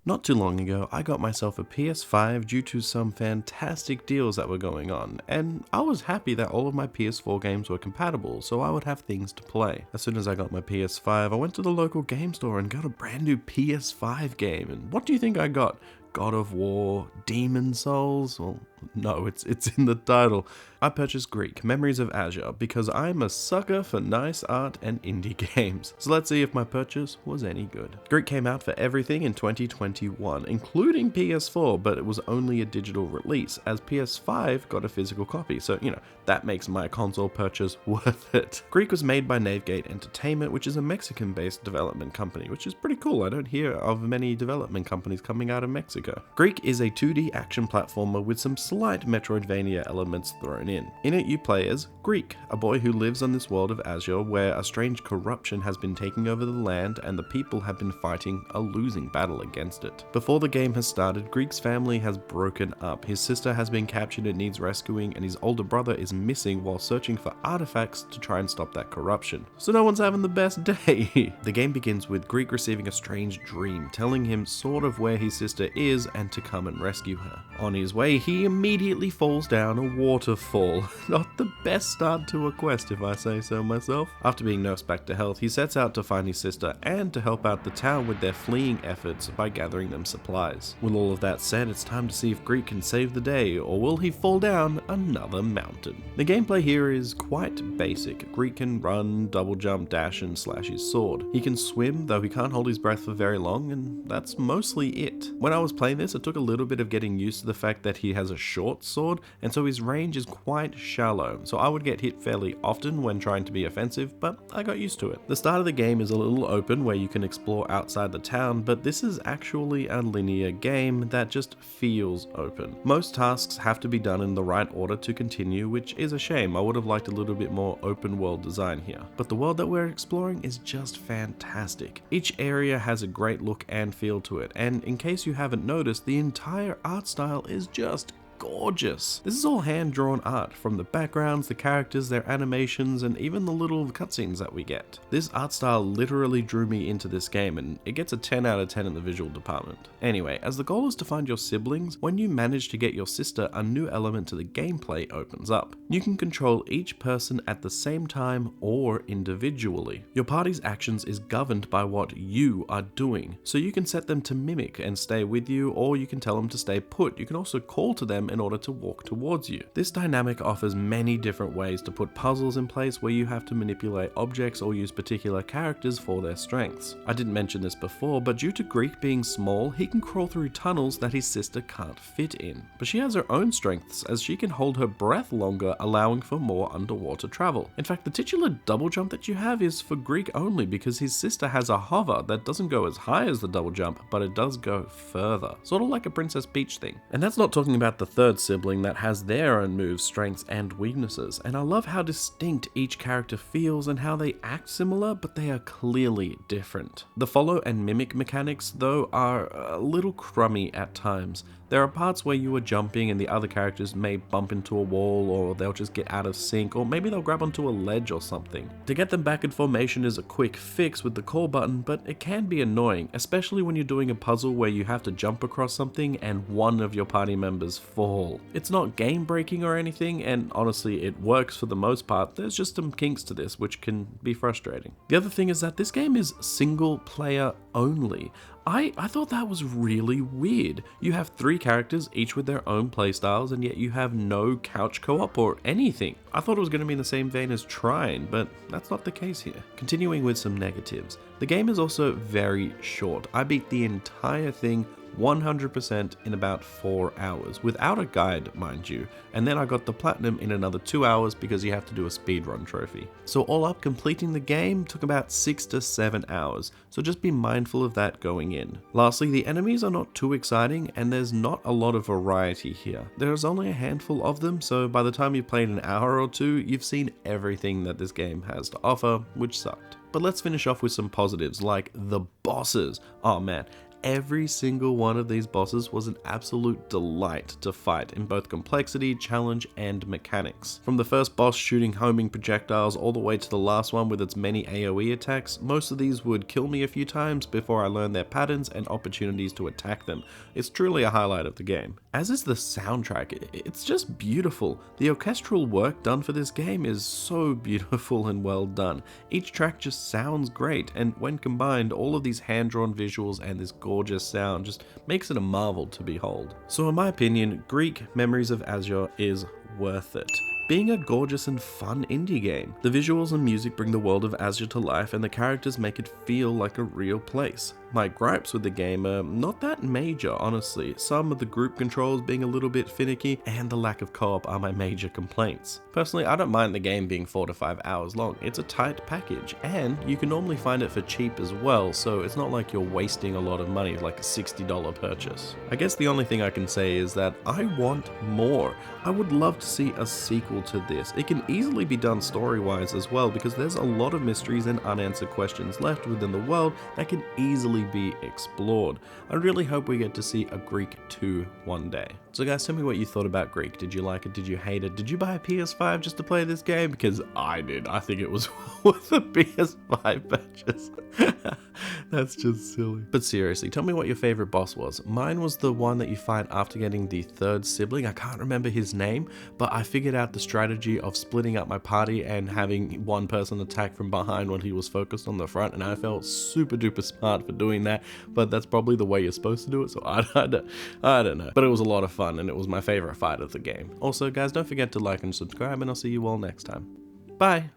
Not too long ago, I got myself a PS5 due to some fantastic deals that were going on, and I was happy that all of my PS4 games were compatible, so I would have things to play. As soon as I got my PS5, I went to the local game store and got a brand new PS5 game, and what do you think I got? God of War, Demon Souls? Well, no, it's in the title. I purchased Greak, Memories of Azur, because I'm a sucker for nice art and indie games. So let's see if my purchase was any good. Greak came out for everything in 2021, including PS4, but it was only a digital release, as PS5 got a physical copy, so that makes my console purchase worth it. Greak was made by Navegante Entertainment, which is a Mexican-based development company, which is pretty cool. I don't hear of many development companies coming out of Mexico. Greak is a 2D action platformer with some slight Metroidvania elements thrown in. In it, you play as Greak, a boy who lives on this world of Azur where a strange corruption has been taking over the land and the people have been fighting a losing battle against it. Before the game has started, Greak's family has broken up. His sister has been captured and needs rescuing, and his older brother is missing while searching for artifacts to try and stop that corruption. So no one's having the best day. The game begins with Greak receiving a strange dream, telling him sort of where his sister is and to come and rescue her. On his way, he immediately falls down a waterfall. Not the best start to a quest, if I say so myself. After being nursed back to health, he sets out to find his sister and to help out the town with their fleeing efforts by gathering them supplies. With all of that said, it's time to see if Greak can save the day, or will he fall down another mountain? The gameplay here is quite basic. Greak can run, double jump, dash, and slash his sword. He can swim, though he can't hold his breath for very long, and that's mostly it. When I was playing this, it took a little bit of getting used to the fact that he has a short sword, and so his range is quite shallow, so I would get hit fairly often when trying to be offensive, but I got used to it. The start of the game is a little open where you can explore outside the town, but this is actually a linear game that just feels open. Most tasks have to be done in the right order to continue, which is a shame. I would have liked a little bit more open world design here. But the world that we're exploring is just fantastic. Each area has a great look and feel to it, and in case you haven't noticed, the entire art style is just gorgeous. This is all hand-drawn art, from the backgrounds, the characters, their animations, and even the little cutscenes that we get. This art style literally drew me into this game, and it gets a 10 out of 10 in the visual department. Anyway, as the goal is to find your siblings, when you manage to get your sister, a new element to the gameplay opens up. You can control each person at the same time or individually. Your party's actions is governed by what you are doing, so you can set them to mimic and stay with you, or you can tell them to stay put. You can also call to them in order to walk towards you. This dynamic offers many different ways to put puzzles in place where you have to manipulate objects or use particular characters for their strengths. I didn't mention this before, but due to Greak being small, he can crawl through tunnels that his sister can't fit in. But she has her own strengths, as she can hold her breath longer, allowing for more underwater travel. In fact, the titular double jump that you have is for Greak only, because his sister has a hover that doesn't go as high as the double jump, but it does go further. Sort of like a Princess Peach thing. And that's not talking about the third sibling that has their own moves, strengths, and weaknesses, and I love how distinct each character feels and how they act similar, but they are clearly different. The follow and mimic mechanics, though, are a little crummy at times. There are parts where you are jumping and the other characters may bump into a wall, or they'll just get out of sync, or maybe they'll grab onto a ledge or something. To get them back in formation is a quick fix with the call button, but it can be annoying, especially when you're doing a puzzle where you have to jump across something and one of your party members fall. It's not game breaking or anything, and honestly it works for the most part. There's just some kinks to this which can be frustrating. The other thing is that this game is single player only. I thought that was really weird. You have 3 characters, each with their own playstyles, and yet you have no couch co-op or anything. I thought it was going to be in the same vein as Trine, but that's not the case here. Continuing with some negatives. The game is also very short. I beat the entire thing 100% in about 4 hours, without a guide, mind you, and then I got the platinum in another 2 hours because you have to do a speedrun trophy. So all up, completing the game took about 6 to 7 hours, so just be mindful of that going in. Lastly, the enemies are not too exciting, and there's not a lot of variety here. There's only a handful of them, so by the time you've played an hour or two, you've seen everything that this game has to offer, which sucked. But let's finish off with some positives, like the bosses. Oh man, every single one of these bosses was an absolute delight to fight in both complexity, challenge, and mechanics. From the first boss shooting homing projectiles all the way to the last one with its many AoE attacks, most of these would kill me a few times before I learned their patterns and opportunities to attack them. It's truly a highlight of the game. As is the soundtrack, it's just beautiful. The orchestral work done for this game is so beautiful and well done. Each track just sounds great, and when combined, all of these hand-drawn visuals and this gorgeous sound just makes it a marvel to behold. So in my opinion, Greak Memories of Azur is worth it. Being a gorgeous and fun indie game. The visuals and music bring the world of Azur to life, and the characters make it feel like a real place. My gripes with the game are not that major, honestly. Some of the group controls being a little bit finicky, and the lack of co-op are my major complaints. Personally, I don't mind the game being 4 to 5 hours long. It's a tight package, and you can normally find it for cheap as well, so it's not like you're wasting a lot of money, like a $60 purchase. I guess the only thing I can say is that I want more. I would love to see a sequel to this. It can easily be done story-wise as well, because there's a lot of mysteries and unanswered questions left within the world that can easily be explored. I really hope we get to see a Greak 2 one day. So guys, tell me what you thought about Greak. Did you like it? Did you hate it? Did you buy a PS5 just to play this game? Because I did. I think it was worth a PS5 purchase. That's just silly. But seriously, tell me what your favorite boss was. Mine was the one that you fight after getting the third sibling. I can't remember his name, but I figured out the strategy of splitting up my party and having one person attack from behind when he was focused on the front, and I felt super duper smart for doing that, but that's probably the way you're supposed to do it, so I don't know. But it was a lot of fun, and it was my favorite fight of the game. Also, guys, don't forget to like and subscribe, and I'll see you all next time. Bye!